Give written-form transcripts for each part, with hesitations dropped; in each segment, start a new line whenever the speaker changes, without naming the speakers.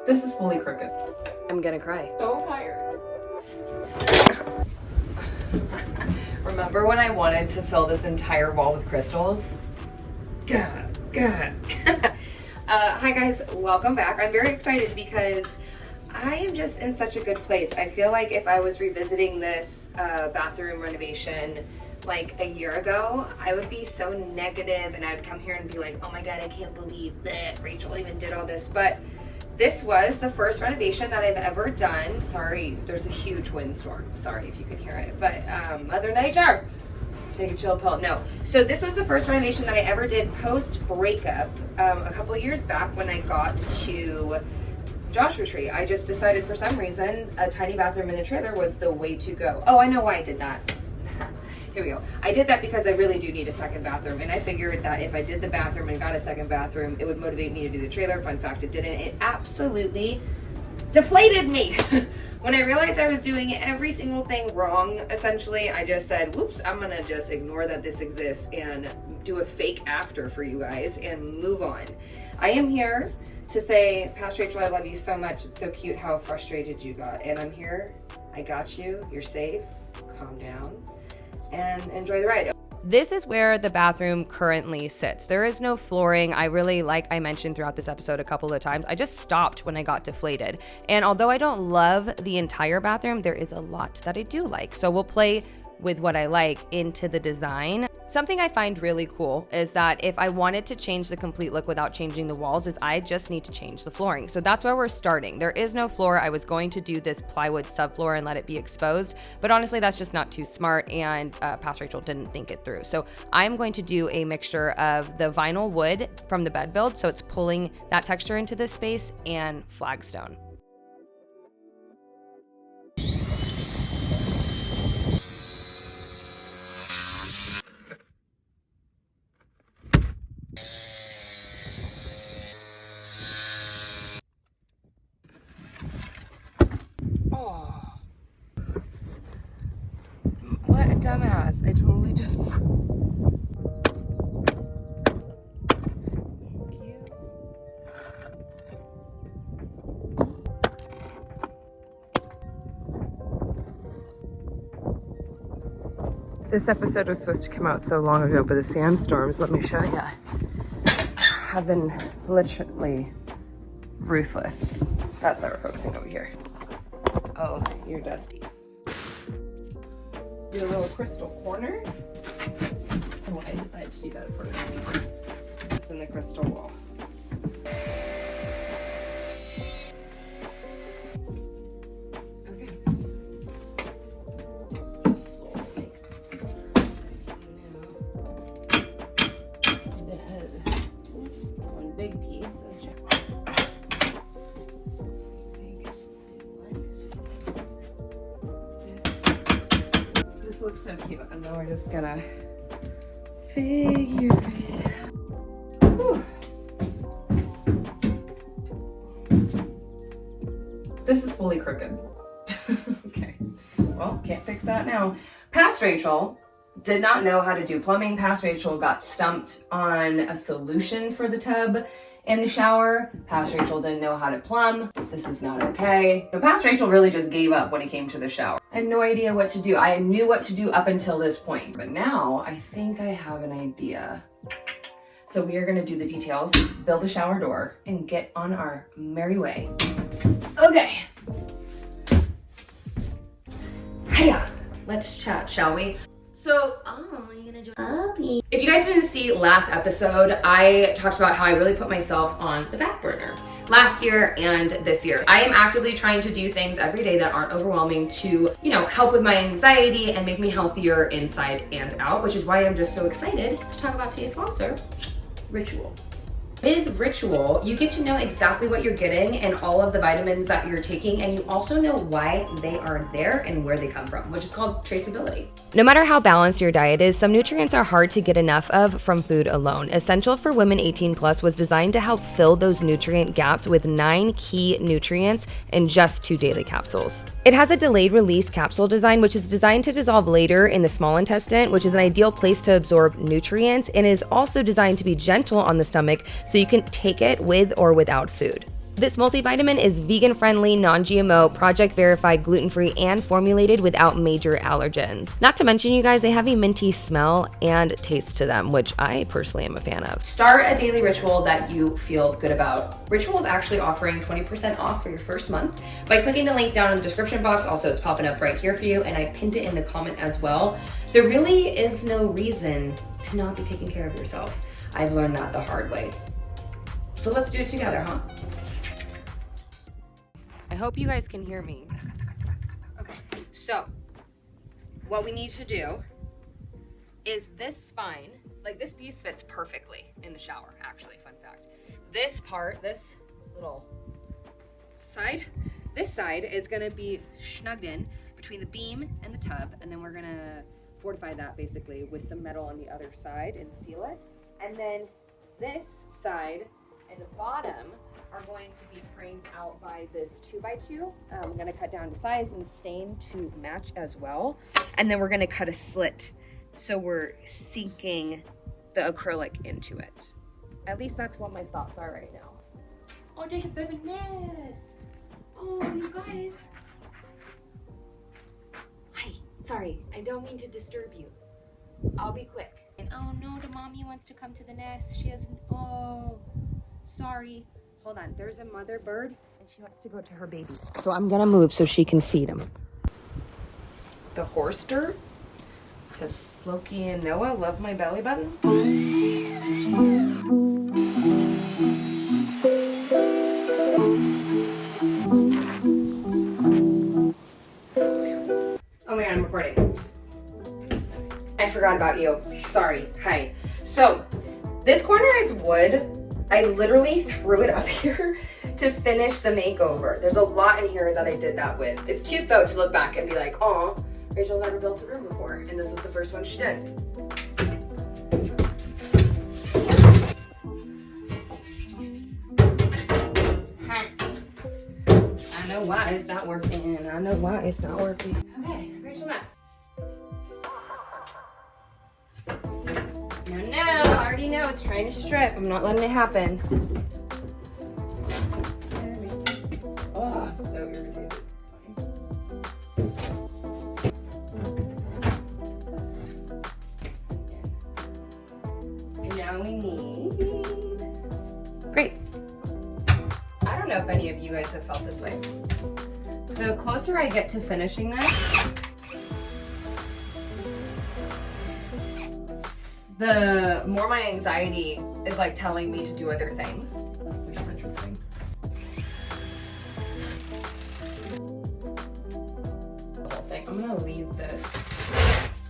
This is fully crooked.
I'm gonna cry.
So tired.
Remember when I wanted to fill this entire wall with crystals? God. Hi guys, welcome back. I'm very excited because I am just in such a good place. I feel like if I was revisiting this bathroom renovation like a year ago, I would be so negative and I'd come here and be like, oh my God, I can't believe that Rachel even did all this. But this was the first renovation that I've ever done. Sorry, there's a huge windstorm. Sorry if you can hear it, but Mother Nature, take a chill pill. No, so this was the first renovation that I ever did post breakup a couple of years back when I got to Joshua Tree. I just decided for some reason a tiny bathroom in the trailer was the way to go. Oh, I know why I did that. Here we go. I did that because I really do need a second bathroom, and I figured that if I did the bathroom and got a second bathroom, it would motivate me to do the trailer. Fun fact, it didn't. It absolutely deflated me. When I realized I was doing every single thing wrong, essentially, I just said, whoops, I'm gonna just ignore that this exists and do a fake after for you guys and move on. I am here to say, Pastor Rachel, I love you so much. It's so cute how frustrated you got. And I'm here, I got you, you're safe, calm down, and enjoy the ride.
This is where the bathroom currently sits. There is no flooring. I really, like I mentioned throughout this episode a couple of times, I just stopped when I got deflated. And although I don't love the entire bathroom, there is a lot that I do like. So we'll play with what I like into the design. Something I find really cool is that if I wanted to change the complete look without changing the walls, is I just need to change the flooring. So that's where we're starting. There is no floor. I was going to do this plywood subfloor and let it be exposed, but honestly, that's just not too smart, and Pastor Rachel didn't think it through. So I'm going to do a mixture of the vinyl wood from the bed build, so it's pulling that texture into this space, and flagstone. What a dumbass. I totally just... This episode was supposed to come out so long ago, but the sandstorms, let me show you, have been literally ruthless. That's why we're focusing over here. Oh, you're dusty. Do a little crystal corner. Oh, I decided to do that first. It's in the crystal wall. Okay. One big piece. Let's try. This looks so cute, and then we're just gonna figure it out. Whew.
This is fully crooked.
Okay, well, can't fix that now. Past Rachel did not know how to do plumbing. Past Rachel got stumped on a solution for the tub in the shower. Past Rachel didn't know how to plumb. This is not okay. So Past Rachel really just gave up when it came to the shower. I had no idea what to do. I knew what to do up until this point, but now I think I have an idea. So we are gonna do the details, build a shower door, and get on our merry way. Okay. Hiya, let's chat, shall we? So, are you gonna join Puppy? If you guys didn't see last episode, I talked about how I really put myself on the back burner last year and this year. I am actively trying to do things every day that aren't overwhelming to, help with my anxiety and make me healthier inside and out, which is why I'm just so excited to talk about today's sponsor, Ritual. With Ritual, you get to know exactly what you're getting and all of the vitamins that you're taking, and you also know why they are there and where they come from, which is called traceability. No matter how balanced your diet is, some nutrients are hard to get enough of from food alone. Essential for Women 18 Plus was designed to help fill those nutrient gaps with 9 key nutrients in just 2 daily capsules. It has a delayed release capsule design, which is designed to dissolve later in the small intestine, which is an ideal place to absorb nutrients, and is also designed to be gentle on the stomach so you can take it with or without food. This multivitamin is vegan-friendly, non-GMO, project-verified, gluten-free, and formulated without major allergens. Not to mention, you guys, they have a minty smell and taste to them, which I personally am a fan of. Start a daily ritual that you feel good about. Ritual is actually offering 20% off for your first month by clicking the link down in the description box. Also, it's popping up right here for you, and I pinned it in the comment as well. There really is no reason to not be taking care of yourself. I've learned that the hard way. So let's do it together, huh? I hope you guys can hear me. Okay, so what we need to do is this spine, like this piece fits perfectly in the shower, actually, fun fact. This part, this little side, this side is gonna be snugged in between the beam and the tub, and then we're gonna fortify that basically with some metal on the other side and seal it. And then this side and the bottom are going to be framed out by this 2x2. I'm gonna cut down to size and stain to match as well. And then we're gonna cut a slit so we're sinking the acrylic into it. At least that's what my thoughts are right now. Oh, there's a baby nest. Oh, you guys. Hi, sorry, I don't mean to disturb you. I'll be quick. And oh no, the mommy wants to come to the nest. She hasn't, oh, sorry. Hold on, there's a mother bird and she wants to go to her babies. So I'm gonna move so she can feed them. The horse dirt, because Loki and Noah love my belly button. Oh my God, I'm recording. I forgot about you. Sorry, hi. So this corner is wood. I literally threw it up here to finish the makeover. There's a lot in here that I did that with. It's cute though to look back and be like, oh, Rachel's never built a room before, and this was the first one she did. I know why it's not working. I know why it's not working. Okay, Rachel Metz. No, I already know it's trying to strip. I'm not letting it happen. Oh, I'm so irritated. So now we need... Great. I don't know if any of you guys have felt this way. The closer I get to finishing this, the more my anxiety is like telling me to do other things, which is interesting. The whole thing. I'm gonna leave this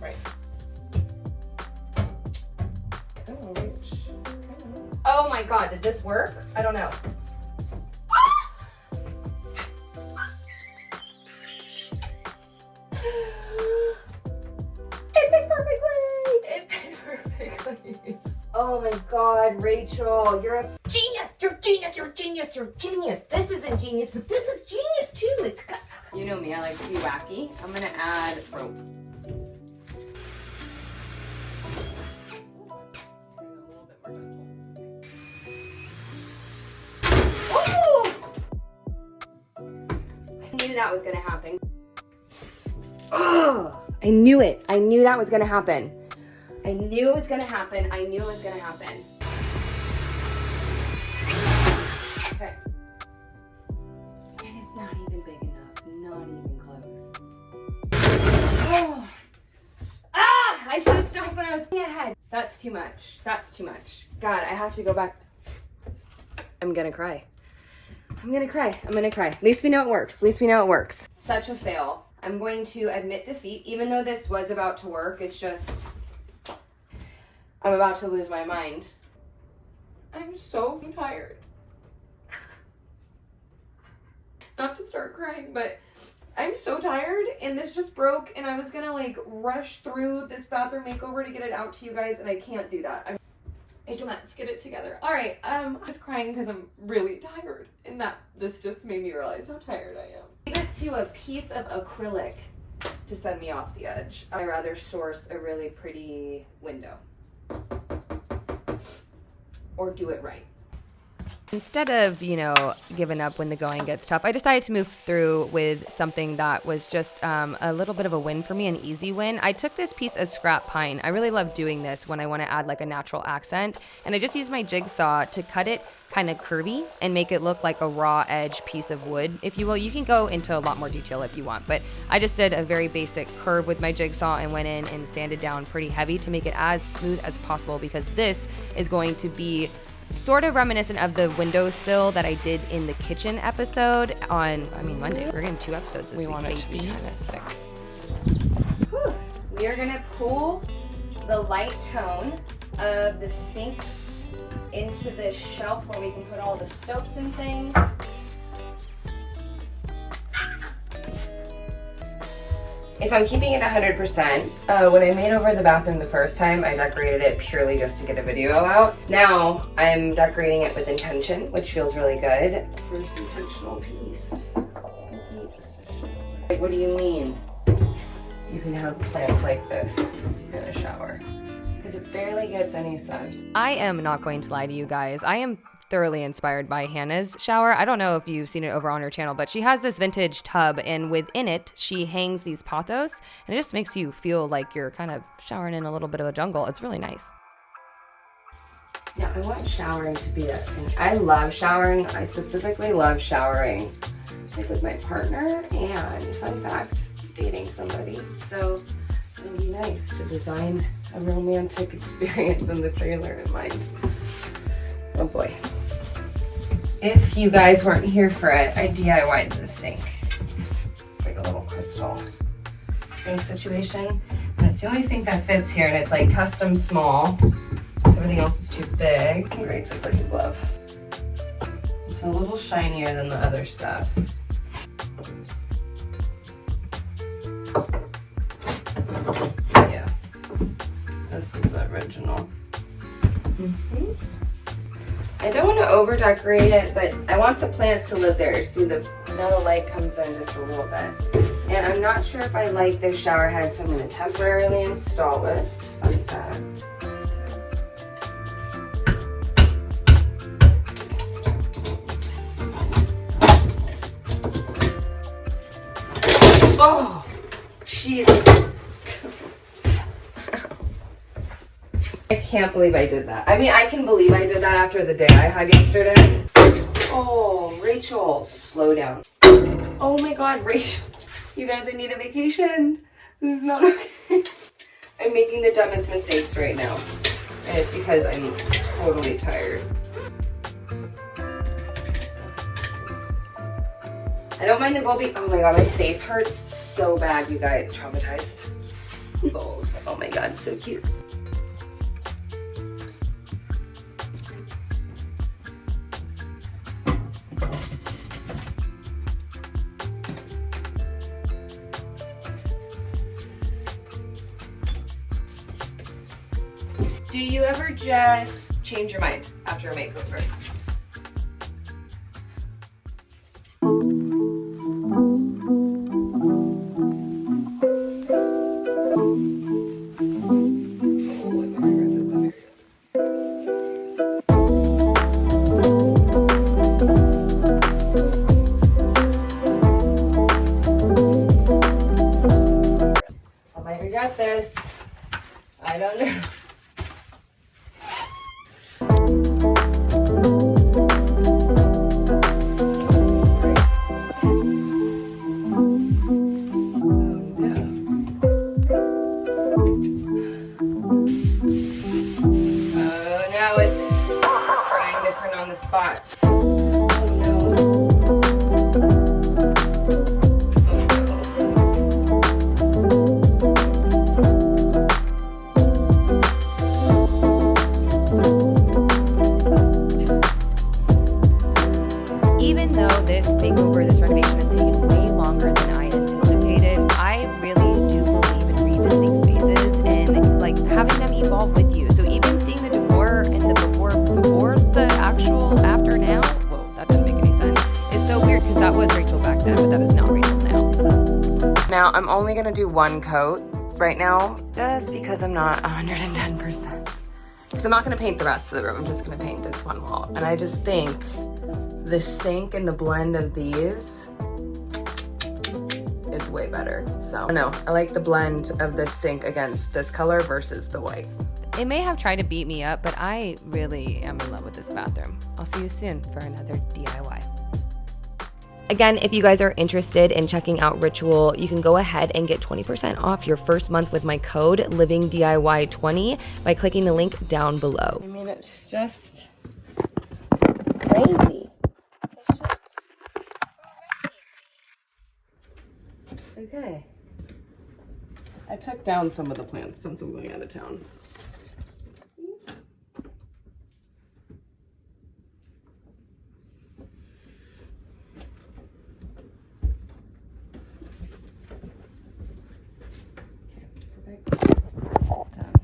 right. Oh my God, did this work? I don't know. Oh my God, Rachel, you're a genius, you're a genius, you're a genius, you're a genius. This isn't genius, but this is genius too. It's got... You know me, I like to be wacky. I'm gonna add rope. Oh! I knew that was gonna happen. Oh, I knew it. I knew that was gonna happen. I knew it was gonna happen. I knew it was gonna happen. Okay. And it's not even big enough. Not even close. Oh. Ah! I should have stopped when I was ahead. That's too much. That's too much. God, I have to go back. I'm gonna cry. I'm gonna cry. I'm gonna cry. At least we know it works. At least we know it works. Such a fail. I'm going to admit defeat. Even though this was about to work, it's just... I'm about to lose my mind. I'm so tired. Not to start crying, but I'm so tired and this just broke and I was gonna like rush through this bathroom makeover to get it out to you guys and I can't do that. Rachel, let's get it together. All right, I'm just crying because I'm really tired and this just made me realize how tired I am. Leave it to a piece of acrylic to send me off the edge. I'd rather source a really pretty window. Or do it right. Instead of, giving up when the going gets tough, I decided to move through with something that was just a little bit of a win for me, an easy win. I took this piece of scrap pine. I really love doing this when I want to add like a natural accent. And I just used my jigsaw to cut it kind of curvy and make it look like a raw edge piece of wood, if you will. You can go into a lot more detail if you want, but I just did a very basic curve with my jigsaw and went in and sanded down pretty heavy to make it as smooth as possible, because this is going to be sort of reminiscent of the windowsill that I did in the kitchen episode on, Monday. We're getting 2 episodes this week. We want it to be kind of thick.
Whew. We are gonna pull the light tone of the sink into this shelf where we can put all the soaps and things. If I'm keeping it 100%, when I made over the bathroom the first time, I decorated it purely just to get a video out. Now, I'm decorating it with intention, which feels really good. First intentional piece. What do you mean? You can have plants like this in a shower, because it barely gets any sun.
I am not going to lie to you guys. I am thoroughly inspired by Hannah's shower. I don't know if you've seen it over on her channel, but she has this vintage tub, and within it she hangs these pothos, and it just makes you feel like you're kind of showering in a little bit of a jungle. It's really nice.
Yeah, I want showering to be I love showering. I specifically love showering like with my partner, and fun fact, dating somebody. So it would be nice to design a romantic experience in the trailer in mind. Oh boy. If you guys weren't here for it, I DIY'd this sink. It's like a little crystal sink situation. And it's the only sink that fits here, and it's like custom small. So everything else is too big. Great, fits like a glove. It's a little shinier than the other stuff. Yeah. This is the original. I don't want to over decorate it, but I want the plants to live there. See, now the light comes in just a little bit. And I'm not sure if I like this shower head, so I'm going to temporarily install it. Fun fact. Oh, jeez. I can't believe I did that. I can believe I did that after the day I had yesterday. Oh, Rachel, slow down. Oh my God, Rachel. You guys, I need a vacation. This is not okay. I'm making the dumbest mistakes right now. And it's because I'm totally tired. I don't mind the gold beak. Oh my God, my face hurts so bad, you guys. Traumatized. Gold. Oh my God, so cute. Do you ever just change your mind after a makeover? I might regret this. I don't know. Spots. Oh no.
Even though this makeover, this renovation has taken way longer than I anticipated, I really do believe in revisiting spaces and like having them evolve with you. So even seeing the decor in the before the actual after now, whoa, that doesn't make any sense. It's so weird because that was Rachel back then, but that is not Rachel now. Now I'm only gonna do one coat right now, just because I'm not 110%. Because I'm not going to paint the rest of the room. I'm just going to paint this one wall. And I just think the sink and the blend of these is way better. So, no, I like the blend of this sink against this color versus the white. It may have tried to beat me up, but I really am in love with this bathroom. I'll see you soon for another DIY. Again, if you guys are interested in checking out Ritual, you can go ahead and get 20% off your first month with my code LIVINGDIY20 by clicking the link down below. I mean, it's just crazy. It's just crazy. Okay. I took down some of the plants since I'm going out of town.